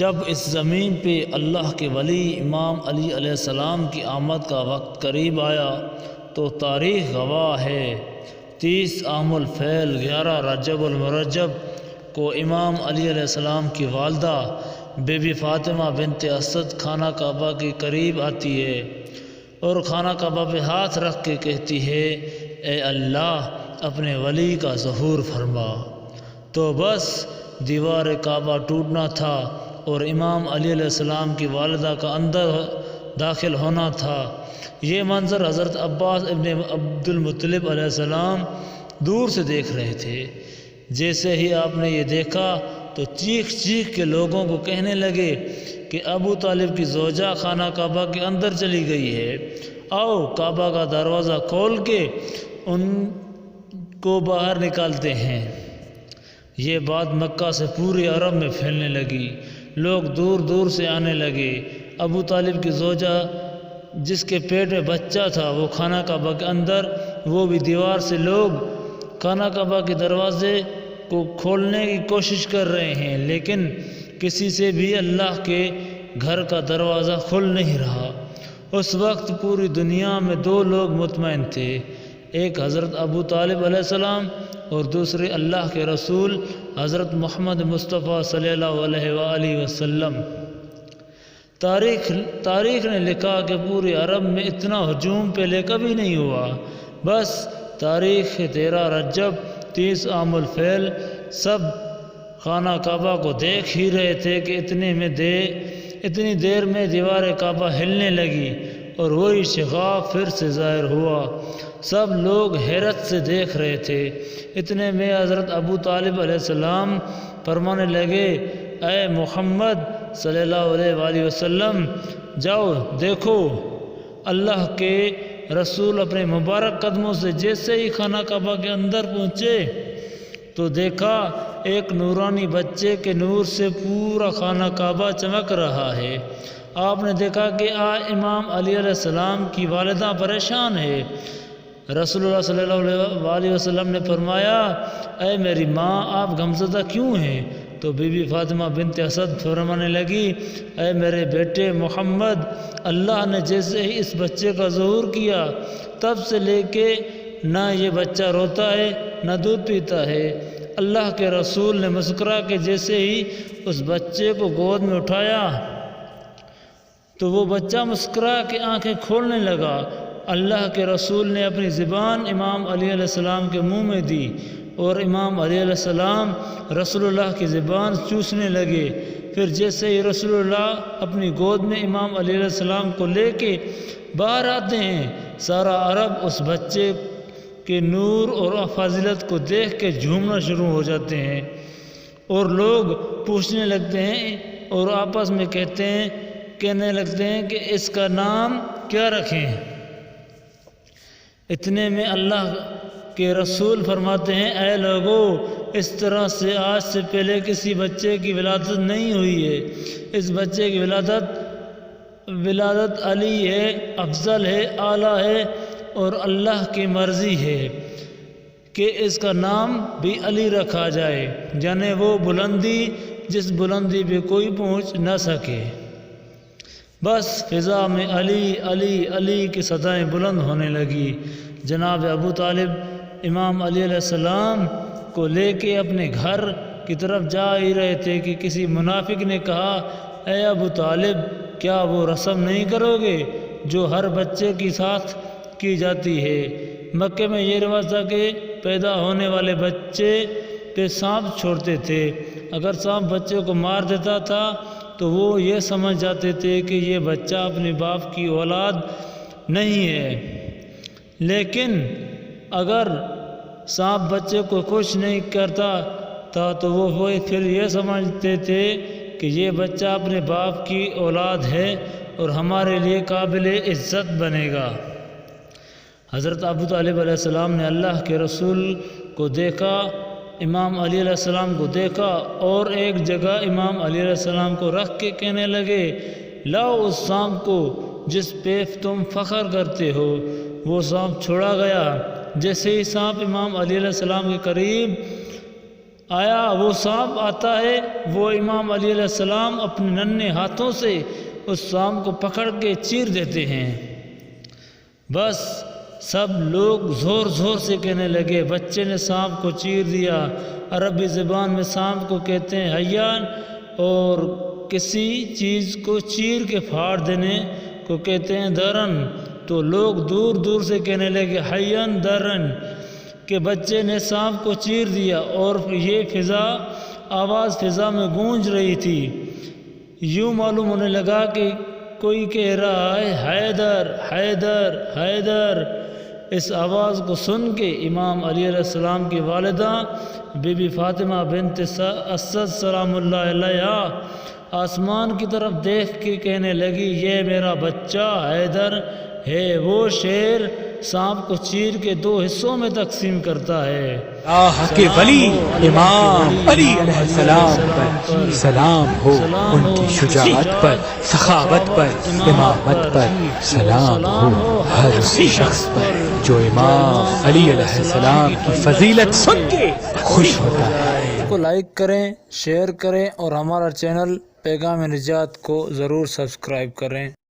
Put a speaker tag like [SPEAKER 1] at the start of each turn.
[SPEAKER 1] جب اس زمین پہ اللہ کے ولی امام علی علیہ السلام کی آمد کا وقت قریب آیا تو تاریخ گواہ ہے 30 عام الفیل 11 رجب المرجب کو امام علی علیہ السلام کی والدہ بی بی فاطمہ بنت اسد خانہ کعبہ کے قریب آتی ہے اور خانہ کعبہ پہ ہاتھ رکھ کے کہتی ہے، اے اللہ اپنے ولی کا ظہور فرما۔ تو بس دیوار کعبہ ٹوٹنا تھا اور امام علی علیہ السلام کی والدہ کا اندر داخل ہونا تھا۔ یہ منظر حضرت عباس ابن عبد المطلب علیہ السلام دور سے دیکھ رہے تھے۔ جیسے ہی آپ نے یہ دیکھا تو چیخ چیخ کے لوگوں کو کہنے لگے کہ ابو طالب کی زوجہ خانہ کعبہ کے اندر چلی گئی ہے، آؤ کعبہ کا دروازہ کھول کے ان کو باہر نکالتے ہیں۔ یہ بات مکہ سے پورے عرب میں پھیلنے لگی، لوگ دور دور سے آنے لگے۔ ابو طالب کی زوجہ جس کے پیٹ میں بچہ تھا وہ خانہ کعبہ کے اندر، وہ بھی دیوار سے لوگ خانہ کعبہ کے دروازے کو کھولنے کی کوشش کر رہے ہیں، لیکن کسی سے بھی اللہ کے گھر کا دروازہ کھل نہیں رہا۔ اس وقت پوری دنیا میں 2 لوگ مطمئن تھے، ایک حضرت ابو طالب علیہ السلام اور دوسرے اللہ کے رسول حضرت محمد مصطفیٰ صلی اللہ علیہ وآلہ وسلم۔ تاریخ نے لکھا کہ پورے عرب میں اتنا ہجوم پہلے کبھی نہیں ہوا۔ بس تاریخ 13 رجب 30 عام الفیل سب خانہ کعبہ کو دیکھ ہی رہے تھے کہ اتنی دیر میں دیوار کعبہ ہلنے لگی اور وہی شقاق پھر سے ظاہر ہوا۔ سب لوگ حیرت سے دیکھ رہے تھے۔ اتنے میں حضرت ابو طالب علیہ السلام فرمانے لگے، اے محمد صلی اللہ علیہ وآلہ وسلم، جاؤ دیکھو۔ اللہ کے رسول اپنے مبارک قدموں سے جیسے ہی خانہ کعبہ کے اندر پہنچے تو دیکھا ایک نورانی بچے کے نور سے پورا خانہ کعبہ چمک رہا ہے۔ آپ نے دیکھا کہ امام علی علیہ السلام کی والدہ پریشان ہے۔ رسول اللہ صلی اللہ علیہ وسلم نے فرمایا، اے میری ماں، آپ غمزدہ کیوں ہیں؟ تو بی بی فاطمہ بنت اسد فرمانے لگی، اے میرے بیٹے محمد، اللہ نے جیسے ہی اس بچے کا ظہور کیا تب سے لے کے نہ یہ بچہ روتا ہے نہ دودھ پیتا ہے۔ اللہ کے رسول نے مسکرا کے جیسے ہی اس بچے کو گود میں اٹھایا تو وہ بچہ مسکرا کے آنکھیں کھولنے لگا۔ اللہ کے رسول نے اپنی زبان امام علی علیہ السلام کے منہ میں دی اور امام علی علیہ السلام رسول اللہ کی زبان چوسنے لگے۔ پھر جیسے ہی رسول اللہ اپنی گود میں امام علی علیہ السلام کو لے کے باہر آتے ہیں، سارا عرب اس بچے کے نور اور فضیلت کو دیکھ کے جھومنا شروع ہو جاتے ہیں اور لوگ پوچھنے لگتے ہیں اور آپس میں کہنے لگتے ہیں کہ اس کا نام کیا رکھیں۔ اتنے میں اللہ کے رسول فرماتے ہیں، اے لوگو، اس طرح سے آج سے پہلے کسی بچے کی ولادت نہیں ہوئی ہے۔ اس بچے کی ولادت علی ہے، افضل ہے، اعلیٰ ہے اور اللہ کی مرضی ہے کہ اس کا نام بھی علی رکھا جائے، یعنی وہ بلندی جس بلندی پہ کوئی پہنچ نہ سکے۔ بس فضا میں علی علی علی کی صدائیں بلند ہونے لگی۔ جناب ابو طالب امام علی علیہ السلام کو لے کے اپنے گھر کی طرف جا ہی رہے تھے کہ کسی منافق نے کہا، اے ابو طالب، کیا وہ رسم نہیں کرو گے جو ہر بچے کے ساتھ کی جاتی ہے؟ مکے میں یہ رواج تھا کہ پیدا ہونے والے بچے پہ سانپ چھوڑتے تھے۔ اگر سانپ بچے کو مار دیتا تھا تو وہ یہ سمجھ جاتے تھے کہ یہ بچہ اپنے باپ کی اولاد نہیں ہے، لیکن اگر سانپ بچے کو کچھ نہیں کرتا تھا تو وہ پھر یہ سمجھتے تھے کہ یہ بچہ اپنے باپ کی اولاد ہے اور ہمارے لیے قابل عزت بنے گا۔ حضرت ابو طالب علیہ السلام نے اللہ کے رسول کو دیکھا، امام علی علیہ السلام کو دیکھا اور ایک جگہ امام علی علیہ السلام کو رکھ کے کہنے لگے، لاؤ اس سانپ کو جس پہ تم فخر کرتے ہو۔ وہ سانپ چھوڑا گیا۔ جیسے ہی سانپ امام علی علیہ السلام کے قریب آیا وہ سانپ آتا ہے، وہ امام علی علیہ السلام اپنے ننھے ہاتھوں سے اس سانپ کو پکڑ کے چیر دیتے ہیں۔ بس سب لوگ زور زور سے کہنے لگے بچے نے سانپ کو چیر دیا۔ عربی زبان میں سانپ کو کہتے ہیں حیان، اور کسی چیز کو چیر کے پھاڑ دینے کو کہتے ہیں درن۔ تو لوگ دور دور سے کہنے لگے حیان درن کہ بچے نے سانپ کو چیر دیا، اور یہ آواز فضا میں گونج رہی تھی۔ یوں معلوم ہونے لگا کہ کوئی کہہ رہا ہے حیدر حیدر حیدر۔ اس آواز کو سن کے امام علی علیہ السلام کی والدہ بی بی فاطمہ بنت اسد سلام اللہ علیہا آسمان کی طرف دیکھ کے کہنے لگی یہ میرا بچہ حیدر ہے، وہ شیر سانپ کو چیر کے 2 حصوں میں تقسیم کرتا ہے۔
[SPEAKER 2] اللہ کے ولی امام علی علیہ السلام پر سلام ہو، ان کی شجاعت پر، سخاوت پر، امامت پر سلام ہو، ہر اس شخص پر جو امام علی علیہ السلام کی فضیلت سن کے خوش ہوتا ہے۔
[SPEAKER 1] کو لائک کریں، شیئر کریں اور ہمارا چینل پیغام نجات کو ضرور سبسکرائب کریں۔